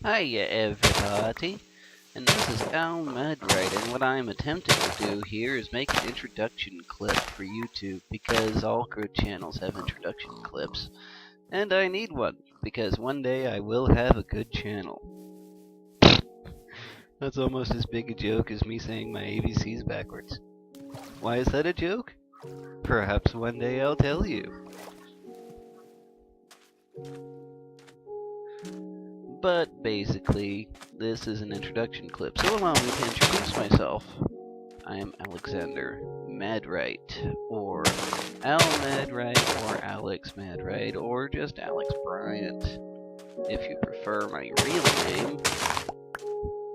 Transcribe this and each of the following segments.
Hiya everybody, and this is Al Madright, and what I'm attempting to do here is make an introduction clip for YouTube, because all good channels have introduction clips, and I need one, because one day I will have a good channel. That's almost as big a joke as me saying my ABCs backwards. Why is that a joke? Perhaps one day I'll tell you. But basically, this is an introduction clip, so allow me to introduce myself. I am Alexander Madright, or Al Madright, or Alex Madright, or just Alex Bryant, if you prefer my real name.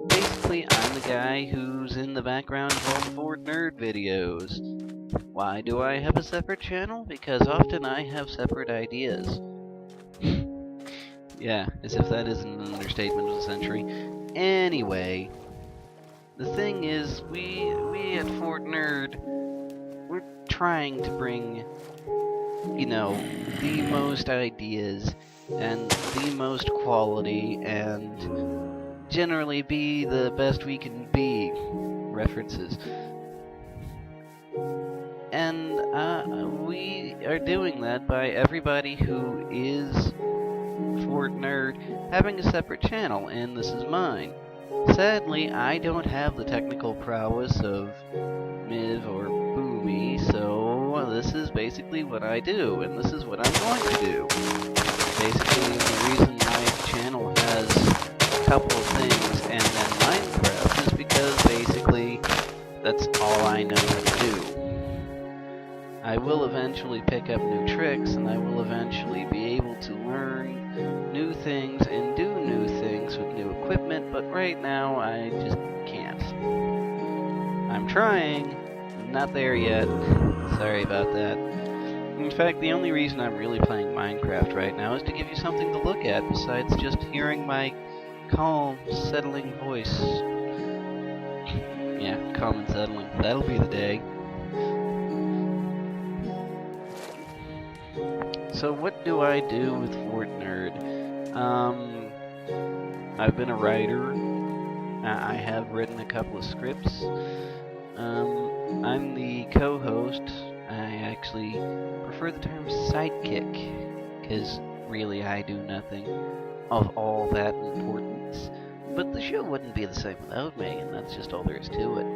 Basically, I'm the guy who's in the background of all the Fort Nerd videos. Why do I have a separate channel? Because often I have separate ideas. Yeah, as if that isn't an understatement of the century. Anyway, the thing is, we at Fort Nerd, we're trying to bring, the most ideas and the most quality and generally be the best we can be references. And we are doing that by everybody who is Fort Nerd having a separate channel, and this is mine. Sadly, I don't have the technical prowess of Miv or Boomy, so this is basically what I do, and this is what I'm going to do. Basically, the reason my channel has a couple of things and then Minecraft is because basically that's all I know how to do. I will eventually pick up new tricks, and I will eventually be able to learn new things and do new things with new equipment, but right now I just can't. I'm trying, not there yet. Sorry about that. In fact, the only reason I'm really playing Minecraft right now is to give you something to look at besides just hearing my calm, settling voice. Yeah, calm and settling. That'll be the day. So what do I do with Fort Nerd? I've been a writer. I have written a couple of scripts. I'm the co-host. I actually prefer the term sidekick, because really I do nothing of all that importance. But the show wouldn't be the same without me, and that's just all there is to it.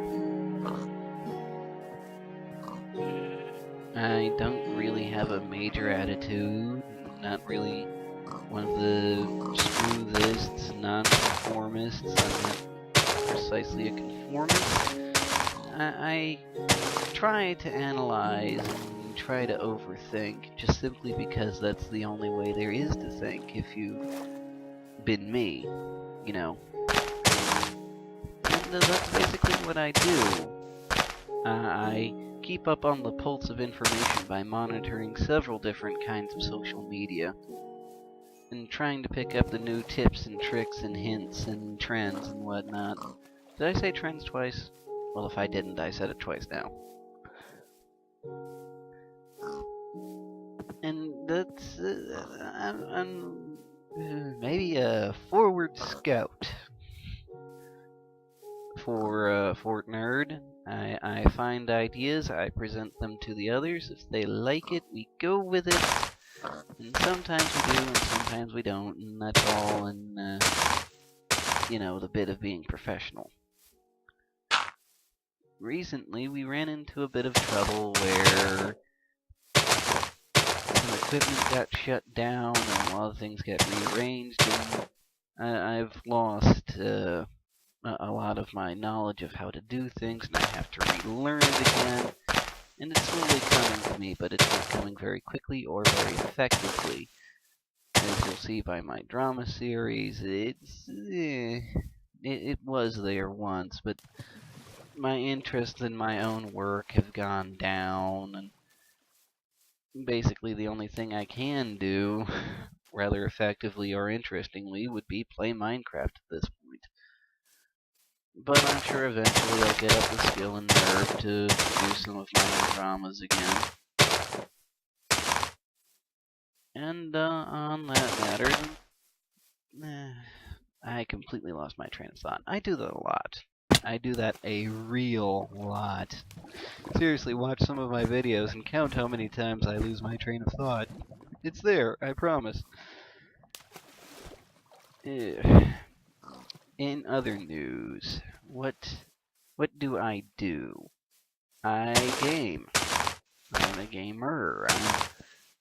I don't really have a major attitude, not really one of the screw this, non-conformists. I'm not precisely a conformist. I try to analyze and try to overthink, just simply because that's the only way there is to think if you've been me, And that's basically what I do. I keep up on the pulse of information by monitoring several different kinds of social media and trying to pick up the new tips and tricks and hints and trends and whatnot. Did I say trends twice? Well, if I didn't, I said it twice now. And that's I'm maybe a forward scout for Fort Nerd. I find ideas, I present them to the others. If they like it, we go with it. And sometimes we do, and sometimes we don't, and that's all in, the bit of being professional. Recently, we ran into a bit of trouble where some equipment got shut down, and a lot of things got rearranged, and I've lost a lot of my knowledge of how to do things, and I have to relearn it again. And it's slowly coming to me, but it's not coming very quickly or very effectively. As you'll see by my drama series, it was there once, but my interests in my own work have gone down, and basically the only thing I can do, rather effectively or interestingly, would be play Minecraft at this point. But I'm sure eventually I'll get up the skill and nerve to do some of my own dramas again. And on that matter, I completely lost my train of thought. I do that a lot. I do that a real lot. Seriously, watch some of my videos and count how many times I lose my train of thought. It's there, I promise. Ugh. In other news, what do I do? I game. I'm a gamer. I'm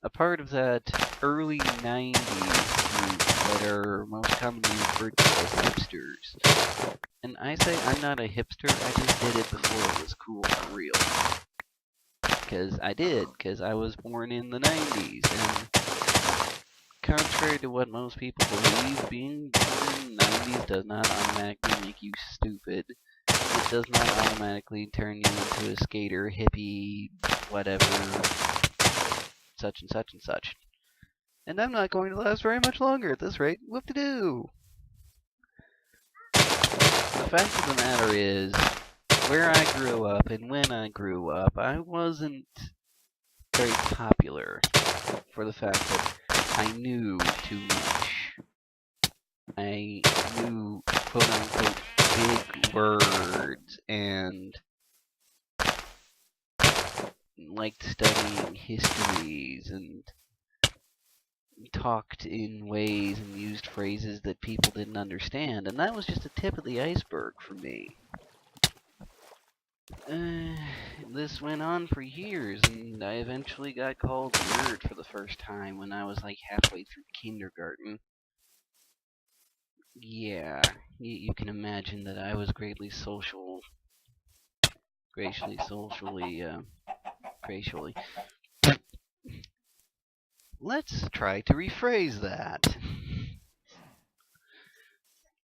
a part of that early 90s group that are most commonly referred to as hipsters. And I say I'm not a hipster, I just did it before it was cool for real. Because I was born in the 90s, and contrary to what most people believe, being born in the 90s does not automatically make you stupid. It does not automatically turn you into a skater, hippie, whatever, such and such and such. And I'm not going to last very much longer at this rate. Whoop-de-doo! The fact of the matter is, where I grew up and when I grew up, I wasn't very popular for the fact that I knew too much. I knew quote-unquote big words and liked studying histories and talked in ways and used phrases that people didn't understand, and that was just a tip of the iceberg for me. This went on for years, and I eventually got called nerd for the first time when I was like halfway through kindergarten. Yeah, you can imagine that I was racially, racially. Let's try to rephrase that.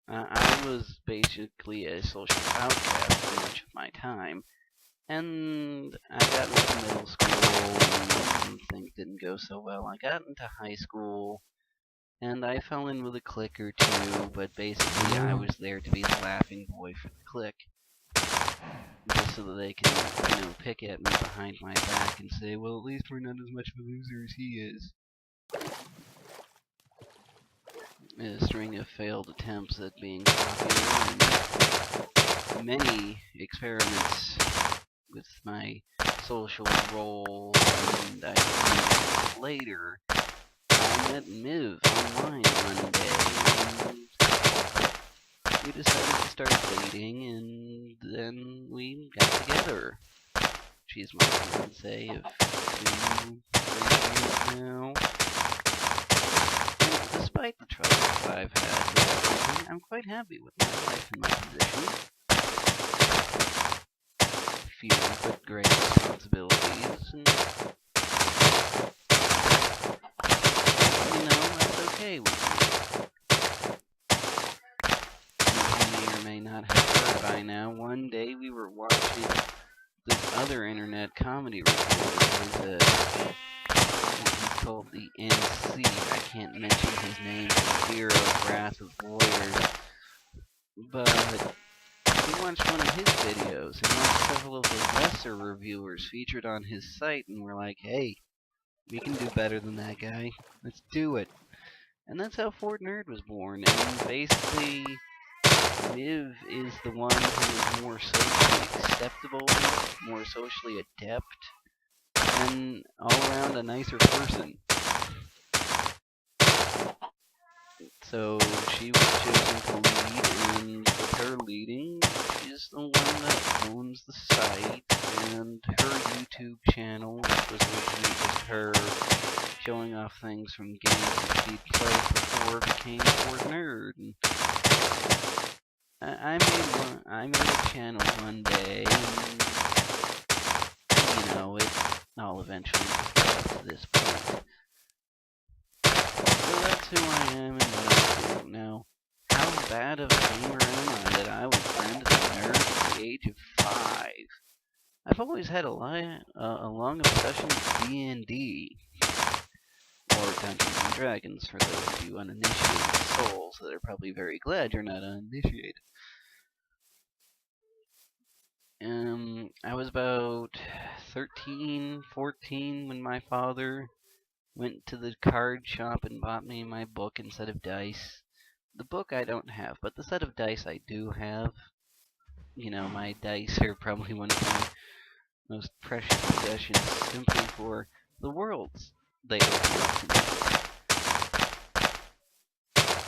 I was basically a social outcast for much of my time, and I got into middle school, and things didn't go so well. I got into high school, and I fell in with a clique or two, but basically I was there to be the laughing boy for the clique, just so that they can, pick at me behind my back and say, well, at least we're not as much of a loser as he is. A string of failed attempts at being popular, and many experiments with my social role, and I later I met Miv online one day, and we decided to start dating, and then we got together. She's my fiancée of 2-3 years now. Despite the troubles I've had with everything, I'm quite happy with my life and my position. Few but great responsibilities, and that's okay with me. You may or may not have heard by now, one day we were watching this other internet comedy reporter. He's called the NC. I can't mention his name for fear of wrath of lawyers, but we watched one of his videos and watched several of the lesser reviewers featured on his site, and we're like, hey, we can do better than that guy. Let's do it. And that's how Fort Nerd was born. And basically, Viv is the one who is more socially acceptable, more socially adept, and all around a nicer person. So she was chosen to lead, and with her leading, she's the one that owns the site, and her YouTube channel, which was originally just her showing off things from games that she'd played before, became Fort Nerd. And I made a channel one day, and it all eventually just got up to this point. So that's who I am and what I do. Now, how bad of a gamer am I that I was branded a nerd at the age of 5? I've always had a long obsession with D&D, or Dungeons and Dragons, for those of you uninitiated souls that are probably very glad you're not uninitiated. I was about 13, 14 when my father went to the card shop and bought me my book instead of dice. The book I don't have, but the set of dice I do have. You know, my dice are probably one of my most precious possessions simply for the worlds they open up to me.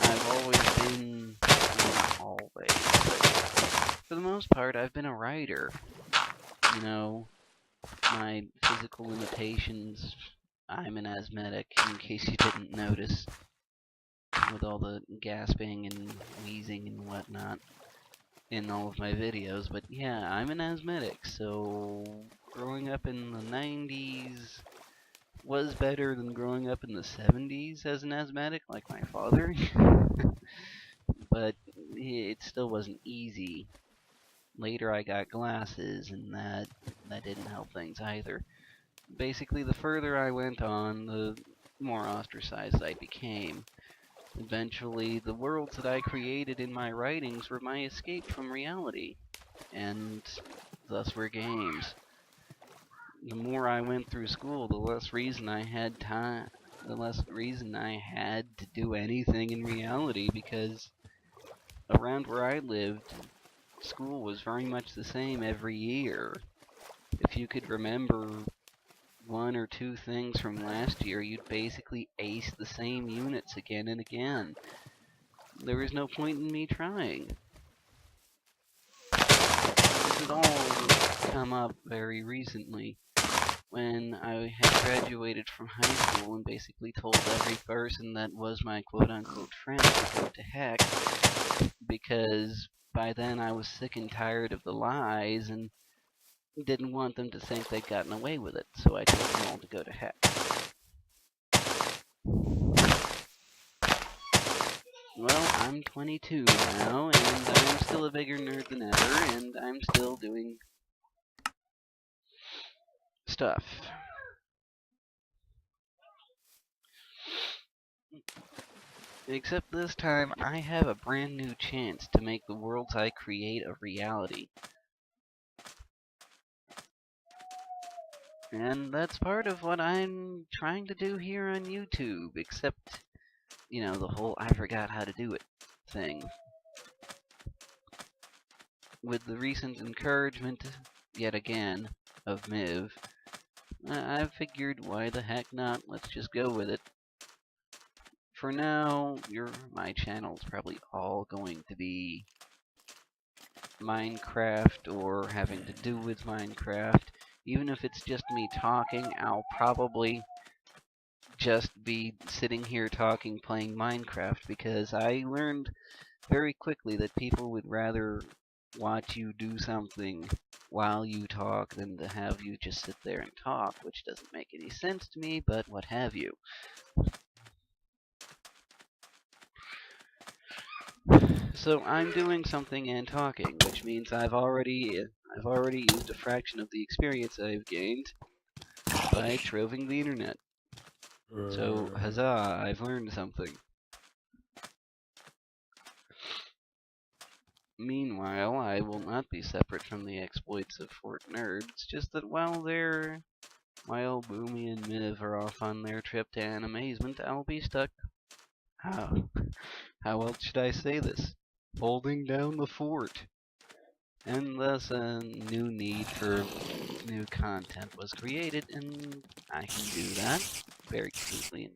I've always been, well, not always, but for the most part, I've been a writer. You know, my physical limitations, I'm an asthmatic, in case you didn't notice, with all the gasping and wheezing and whatnot in all of my videos. But yeah, I'm an asthmatic, so growing up in the 90s was better than growing up in the 70s as an asthmatic like my father. But it still wasn't easy. Later I got glasses, and that didn't help things either. Basically, the further I went on, the more ostracized I became. Eventually, the worlds that I created in my writings were my escape from reality, and thus were games. The more I went through school, the less reason I had to do anything in reality, because around where I lived, school was very much the same every year. If you could remember one or two things from last year, you'd basically ace the same units again and again. There was no point in me trying. This has all come up very recently, when I had graduated from high school and basically told every person that was my quote-unquote friend to go to heck, because by then I was sick and tired of the lies and didn't want them to think they'd gotten away with it, so I told them all to go to heck. Well, I'm 22 now, and I'm still a bigger nerd than ever, and I'm still doing stuff. Except this time, I have a brand new chance to make the worlds I create a reality. And that's part of what I'm trying to do here on YouTube, except, you know, the whole I forgot how to do it thing. With the recent encouragement, yet again, of Miv, I figured why the heck not, let's just go with it. For now, my channel's probably all going to be Minecraft or having to do with Minecraft. Even if it's just me talking, I'll probably just be sitting here talking, playing Minecraft, because I learned very quickly that people would rather watch you do something while you talk than to have you just sit there and talk, which doesn't make any sense to me, but what have you. So I'm doing something and talking, which means I've already used a fraction of the experience I've gained by troving the internet. So huzzah, I've learned something. Meanwhile, I will not be separate from the exploits of Fort Nerd. It's just that while Boomy and Miv are off on their trip to Animazement, I'll be stuck. How else should I say this? Holding down the fort. And thus a new need for new content was created, and I can do that very quickly.